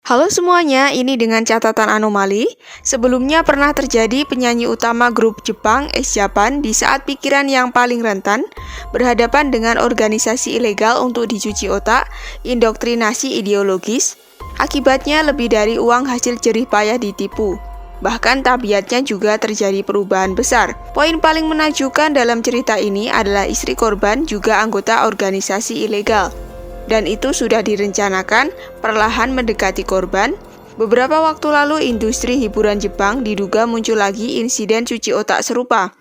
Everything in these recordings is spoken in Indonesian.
Halo semuanya, ini dengan catatan anomali. Sebelumnya pernah terjadi penyanyi utama grup Jepang, X Japan, di saat pikiran yang paling rentan berhadapan dengan organisasi ilegal untuk dicuci otak, indoktrinasi ideologis. Akibatnya lebih dari uang hasil jerih payah ditipu. Bahkan tabiatnya juga terjadi perubahan besar. Poin paling menakjubkan dalam cerita ini adalah istri korban juga anggota organisasi ilegal. Dan itu sudah direncanakan perlahan mendekati korban. Beberapa waktu lalu industri hiburan Jepang diduga muncul lagi insiden cuci otak serupa.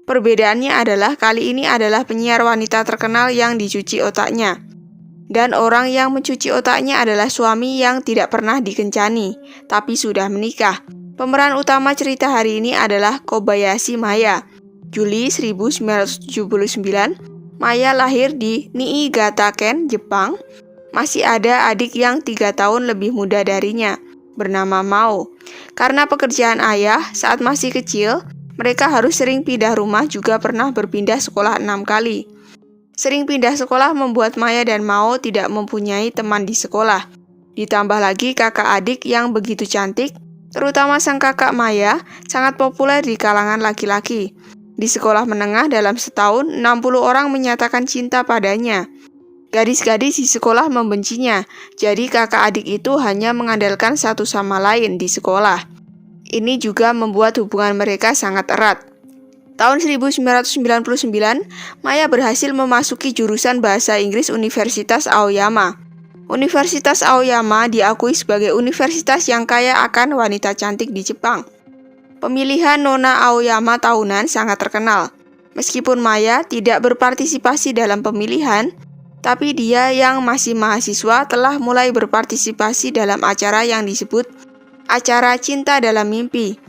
Perbedaannya adalah kali ini adalah penyiar wanita terkenal yang dicuci otaknya. Dan orang yang mencuci otaknya adalah suami yang tidak pernah dikencani, tapi sudah menikah. Pemeran utama cerita hari ini adalah Kobayashi Maya. Juli 1979, Maya lahir di Niigataken, Jepang. Masih ada adik yang 3 tahun lebih muda darinya, bernama Mao. Karena pekerjaan ayah saat masih kecil, mereka harus sering pindah rumah, juga pernah berpindah sekolah 6 kali. Sering pindah sekolah membuat Maya dan Mao tidak mempunyai teman di sekolah. Ditambah lagi kakak adik yang begitu cantik, terutama sang kakak Maya, sangat populer di kalangan laki-laki. Di sekolah menengah dalam setahun, 60 orang menyatakan cinta padanya. Gadis-gadis di sekolah membencinya, jadi kakak adik itu hanya mengandalkan satu sama lain di sekolah. Ini juga membuat hubungan mereka sangat erat. Tahun 1999, Maya berhasil memasuki jurusan bahasa Inggris Universitas Aoyama. Universitas Aoyama diakui sebagai universitas yang kaya akan wanita cantik di Jepang. Pemilihan Nona Aoyama tahunan sangat terkenal. Meskipun Maya tidak berpartisipasi dalam pemilihan, tapi dia yang masih mahasiswa telah mulai berpartisipasi dalam acara yang disebut Acara Cinta Dalam Mimpi.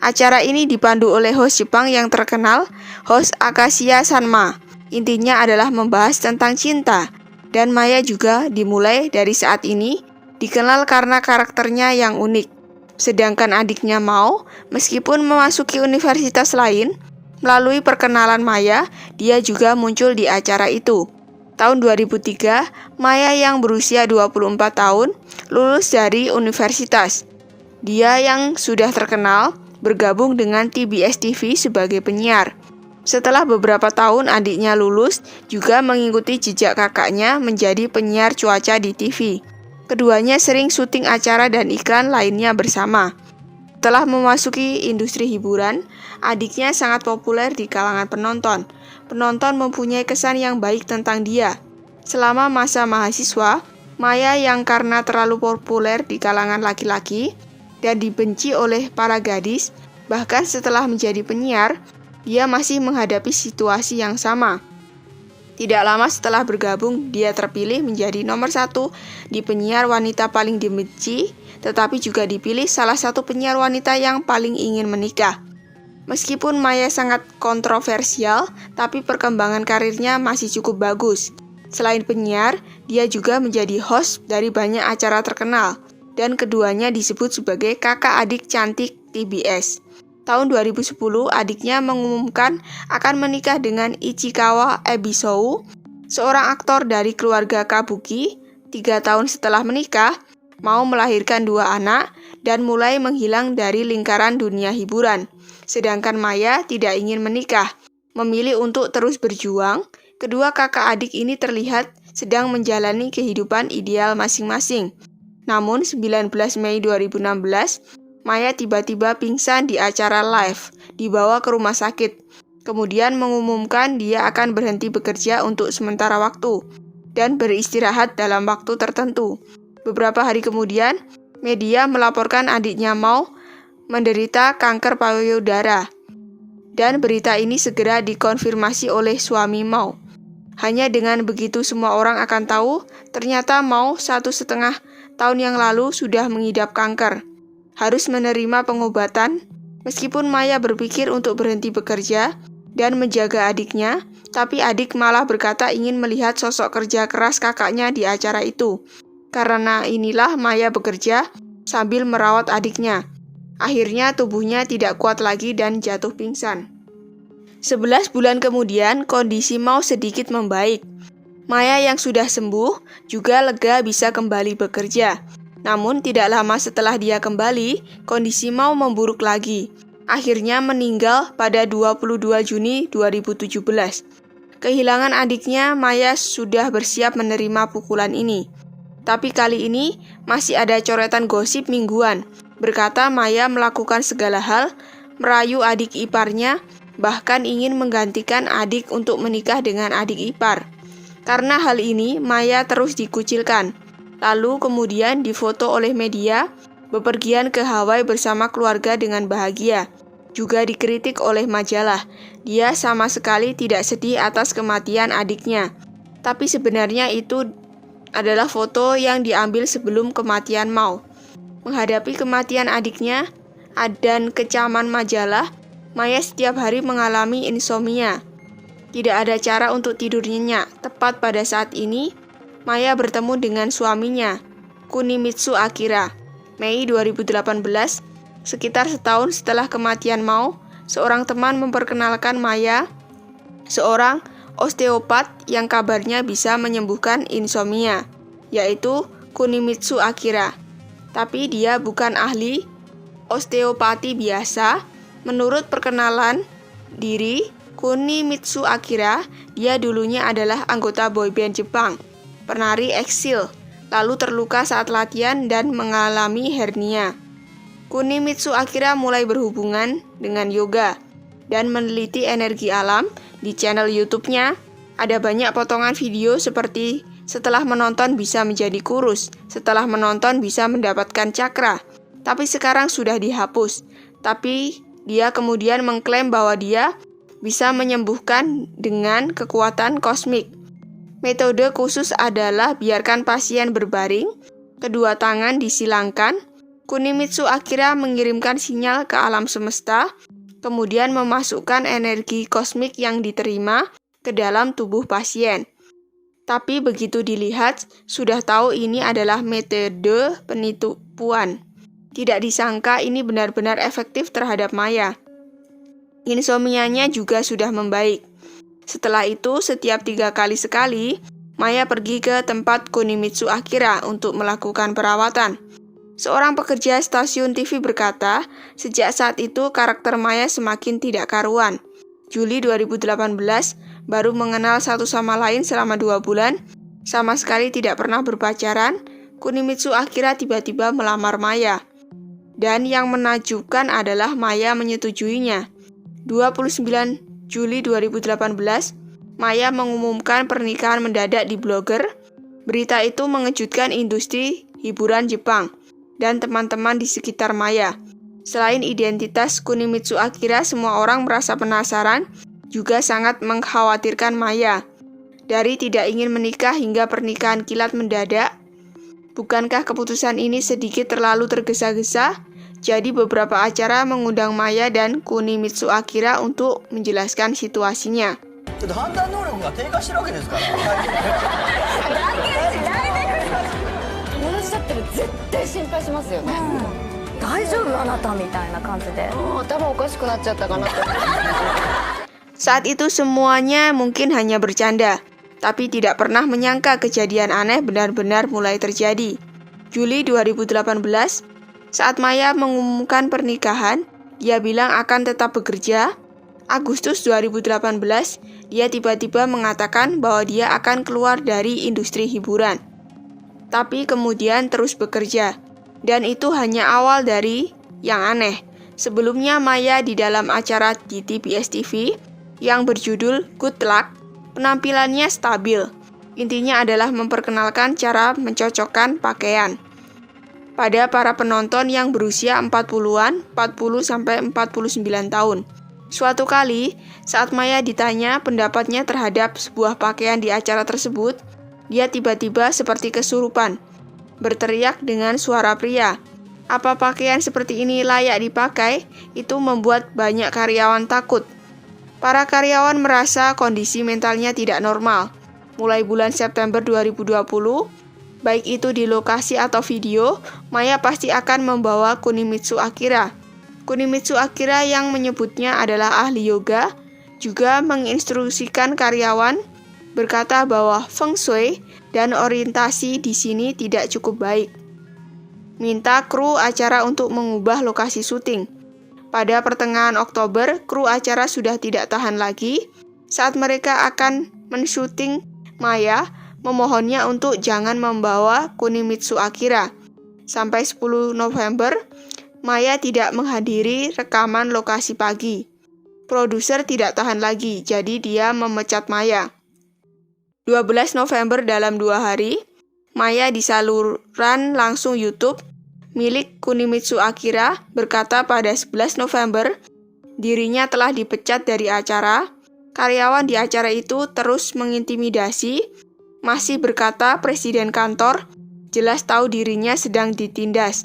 Acara ini dipandu oleh host Jepang yang terkenal, host Akashia Sanma. Intinya adalah membahas tentang cinta, dan Maya juga dimulai dari saat ini dikenal karena karakternya yang unik. Sedangkan adiknya Mao, meskipun memasuki universitas lain, melalui perkenalan Maya, dia juga muncul di acara itu. Tahun 2003, Maya yang berusia 24 tahun, lulus dari universitas. Dia yang sudah terkenal, bergabung dengan TBS TV sebagai penyiar. Setelah beberapa tahun adiknya lulus, juga mengikuti jejak kakaknya menjadi penyiar cuaca di TV. Keduanya sering syuting acara dan iklan lainnya bersama. Setelah memasuki industri hiburan, adiknya sangat populer di kalangan penonton. Penonton mempunyai kesan yang baik tentang dia. Selama masa mahasiswa, Maya yang karena terlalu populer di kalangan laki-laki dan dibenci oleh para gadis, bahkan setelah menjadi penyiar, dia masih menghadapi situasi yang sama. Tidak lama setelah bergabung, dia terpilih menjadi nomor 1 di penyiar wanita paling dibenci, tetapi juga dipilih salah satu penyiar wanita yang paling ingin menikah. Meskipun Maya sangat kontroversial, tapi perkembangan karirnya masih cukup bagus. Selain penyiar, dia juga menjadi host dari banyak acara terkenal, dan keduanya disebut sebagai kakak adik cantik TBS. Tahun 2010, adiknya mengumumkan akan menikah dengan Ichikawa Ebisou, seorang aktor dari keluarga kabuki. 3 tahun setelah menikah, Mao melahirkan 2 anak dan mulai menghilang dari lingkaran dunia hiburan. Sedangkan Maya tidak ingin menikah, memilih untuk terus berjuang. Kedua kakak adik ini terlihat sedang menjalani kehidupan ideal masing-masing. Namun 19 Mei 2016, Maya tiba-tiba pingsan di acara live, dibawa ke rumah sakit. Kemudian mengumumkan dia akan berhenti bekerja untuk sementara waktu dan beristirahat dalam waktu tertentu. Beberapa hari kemudian, media melaporkan adiknya Mao menderita kanker payudara. Dan berita ini segera dikonfirmasi oleh suami Mao. Hanya dengan begitu semua orang akan tahu, ternyata Mao 1,5 tahun yang lalu sudah mengidap kanker. Harus menerima pengobatan. Meskipun Maya berpikir untuk berhenti bekerja dan menjaga adiknya, tapi adik malah berkata ingin melihat sosok kerja keras kakaknya di acara itu. Karena inilah Maya bekerja sambil merawat adiknya. Akhirnya tubuhnya tidak kuat lagi dan jatuh pingsan. 11 bulan kemudian, kondisi Mao sedikit membaik. Maya yang sudah sembuh juga lega bisa kembali bekerja. Namun tidak lama setelah dia kembali, kondisi Mao memburuk lagi. Akhirnya meninggal pada 22 Juni 2017. Kehilangan adiknya, Maya sudah bersiap menerima pukulan ini. Tapi kali ini masih ada coretan gosip mingguan. Berkata Maya melakukan segala hal, merayu adik iparnya, bahkan ingin menggantikan adik untuk menikah dengan adik ipar. Karena hal ini, Maya terus dikucilkan. Lalu kemudian difoto oleh media, bepergian ke Hawaii bersama keluarga dengan bahagia. Juga dikritik oleh majalah. Dia sama sekali tidak sedih atas kematian adiknya. Tapi sebenarnya itu adalah foto yang diambil sebelum kematian Mao. Menghadapi kematian adiknya dan kecaman majalah, Maya setiap hari mengalami insomnia. Tidak ada cara untuk tidur nyenyak. Tepat pada saat ini, Maya bertemu dengan suaminya, Kunimitsu Akira. Mei 2018, sekitar setahun setelah kematian Mao, seorang teman memperkenalkan Maya, seorang osteopat yang kabarnya bisa menyembuhkan insomnia, yaitu Kunimitsu Akira. Tapi dia bukan ahli osteopati biasa. Menurut perkenalan diri Kunimitsu Akira, dia dulunya adalah anggota boyband Jepang, penari eksil, lalu terluka saat latihan dan mengalami hernia. Kunimitsu Akira mulai berhubungan dengan yoga dan meneliti energi alam. Di channel YouTube-nya ada banyak potongan video seperti setelah menonton bisa menjadi kurus, setelah menonton bisa mendapatkan cakra. Tapi sekarang sudah dihapus. Tapi dia kemudian mengklaim bahwa dia bisa menyembuhkan dengan kekuatan kosmik. Metode khusus adalah biarkan pasien berbaring, kedua tangan disilangkan. Kunimitsu Akira mengirimkan sinyal ke alam semesta, kemudian memasukkan energi kosmik yang diterima ke dalam tubuh pasien. Tapi begitu dilihat, sudah tahu ini adalah metode penipuan. Tidak disangka ini benar-benar efektif terhadap Maya. Insomnianya juga sudah membaik. Setelah itu, setiap 3 kali sekali, Maya pergi ke tempat Kunimitsu Akira untuk melakukan perawatan. Seorang pekerja stasiun TV berkata, sejak saat itu karakter Maya semakin tidak karuan. Juli 2018, baru mengenal satu sama lain selama 2 bulan, sama sekali tidak pernah berpacaran, Kunimitsu Akira tiba-tiba melamar Maya. Dan yang menakjubkan adalah Maya menyetujuinya. 29 Juli 2018, Maya mengumumkan pernikahan mendadak di Blogger. Berita itu mengejutkan industri hiburan Jepang dan teman-teman di sekitar Maya. Selain identitas Kunimitsu Akira, semua orang merasa penasaran, juga sangat mengkhawatirkan Maya. Dari tidak ingin menikah hingga pernikahan kilat mendadak, bukankah keputusan ini sedikit terlalu tergesa-gesa? Jadi beberapa acara mengundang Maya dan Kunimitsu Akira untuk menjelaskan situasinya. Saat itu semuanya mungkin hanya bercanda, tapi tidak pernah menyangka kejadian aneh benar-benar mulai terjadi. Juli 2018, saat Maya mengumumkan pernikahan, dia bilang akan tetap bekerja. Agustus 2018, dia tiba-tiba mengatakan bahwa dia akan keluar dari industri hiburan. Tapi kemudian terus bekerja. Dan itu hanya awal dari yang aneh. Sebelumnya Maya di dalam acara di TBS TV yang berjudul Good Luck, penampilannya stabil. Intinya adalah memperkenalkan cara mencocokkan pakaian pada para penonton yang berusia 40-an, 40-49 tahun. Suatu kali, saat Maya ditanya pendapatnya terhadap sebuah pakaian di acara tersebut, dia tiba-tiba seperti kesurupan, berteriak dengan suara pria. Apa pakaian seperti ini layak dipakai? Itu membuat banyak karyawan takut. Para karyawan merasa kondisi mentalnya tidak normal. Mulai bulan September 2020, baik itu di lokasi atau video, Maya pasti akan membawa Kunimitsu Akira. Kunimitsu Akira yang menyebutnya adalah ahli yoga, juga menginstruksikan karyawan, berkata bahwa feng shui dan orientasi di sini tidak cukup baik. minta kru acara untuk mengubah lokasi syuting. Pada pertengahan Oktober, kru acara sudah tidak tahan lagi. Saat mereka akan men-syuting, Maya memohonnya untuk jangan membawa Kunimitsu Akira. Sampai 10 November, Maya tidak menghadiri rekaman lokasi pagi. Produser tidak tahan lagi, jadi dia memecat Maya. 12 November dalam 2 hari, Maya di saluran langsung YouTube milik Kunimitsu Akira berkata pada 11 November, dirinya telah dipecat dari acara. Karyawan di acara itu terus mengintimidasi, masih berkata presiden kantor jelas tahu dirinya sedang ditindas,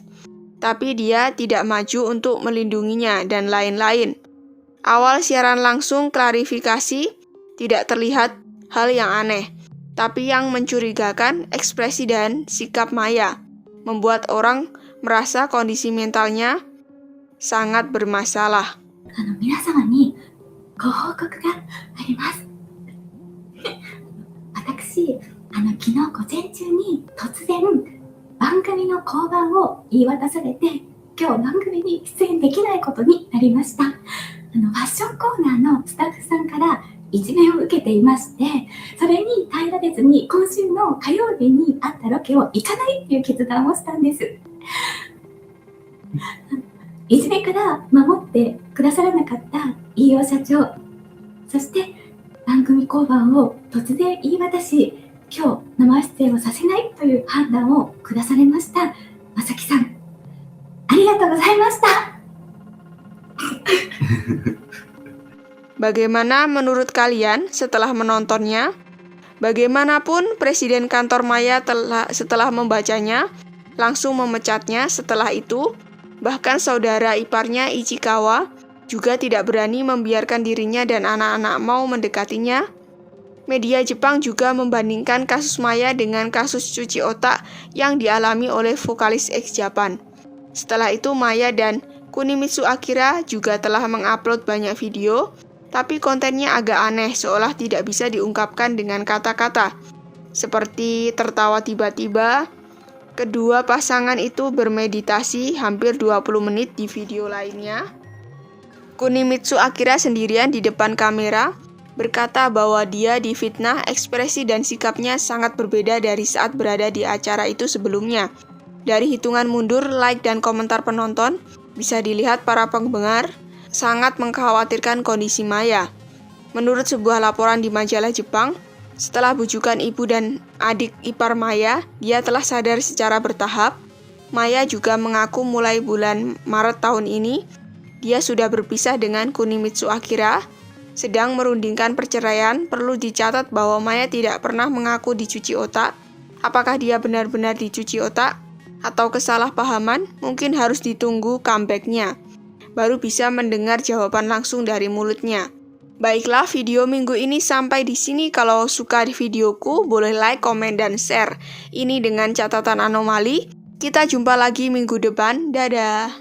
tapi dia tidak maju untuk melindunginya dan lain-lain. Awal siaran langsung klarifikasi tidak terlihat hal yang aneh, tapi yang mencurigakan ekspresi dan sikap Maya, membuat orang merasa kondisi mentalnya sangat bermasalah. 皆様にご報告があります。私、昨日午前中に突然番組の降板を言い渡されて、今日番組に出演できないことになりました。ファッションコーナーのスタッフさんからいじめを受けていまして、それに耐えられずに今週の火曜日にあったロケを行かないっていう決断をしたんです。いじめから守ってくださらなかった飯尾社長、そして番組降板を突然言い渡し、今日生出演をさせないという判断を下されましたまさきさん、ありがとうございました。Bagaimana menurut kalian setelah menontonnya? Bagaimanapun, Presiden kantor Maya setelah membacanya, langsung memecatnya. Setelah itu, bahkan saudara iparnya Ichikawa juga tidak berani membiarkan dirinya dan anak-anak mau mendekatinya. Media Jepang juga membandingkan kasus Maya dengan kasus cuci otak yang dialami oleh vokalis X-Japan. Setelah itu, Maya dan Kunimitsu Akira juga telah mengupload banyak video, tapi kontennya agak aneh, seolah tidak bisa diungkapkan dengan kata-kata. Seperti tertawa tiba-tiba, kedua pasangan itu bermeditasi hampir 20 menit di video lainnya. Kunimitsu Akira sendirian di depan kamera, berkata bahwa dia difitnah, ekspresi dan sikapnya sangat berbeda dari saat berada di acara itu sebelumnya. Dari hitungan mundur, like dan komentar penonton, bisa dilihat para penggemar sangat mengkhawatirkan kondisi Maya. Menurut sebuah laporan di majalah Jepang, setelah bujukan ibu dan adik ipar Maya, dia telah sadar secara bertahap. Maya juga mengaku mulai bulan Maret tahun ini, dia sudah berpisah dengan Kunimitsu Akira, sedang merundingkan perceraian. Perlu dicatat bahwa Maya tidak pernah mengaku dicuci otak. Apakah dia benar-benar dicuci otak? Atau kesalahpahaman? Mungkin harus ditunggu comeback-nya, baru bisa mendengar jawaban langsung dari mulutnya. Baiklah, video minggu ini sampai di sini. Kalau suka di videoku, boleh like, komen, dan share. Ini dengan catatan anomali. Kita jumpa lagi minggu depan. Dadah!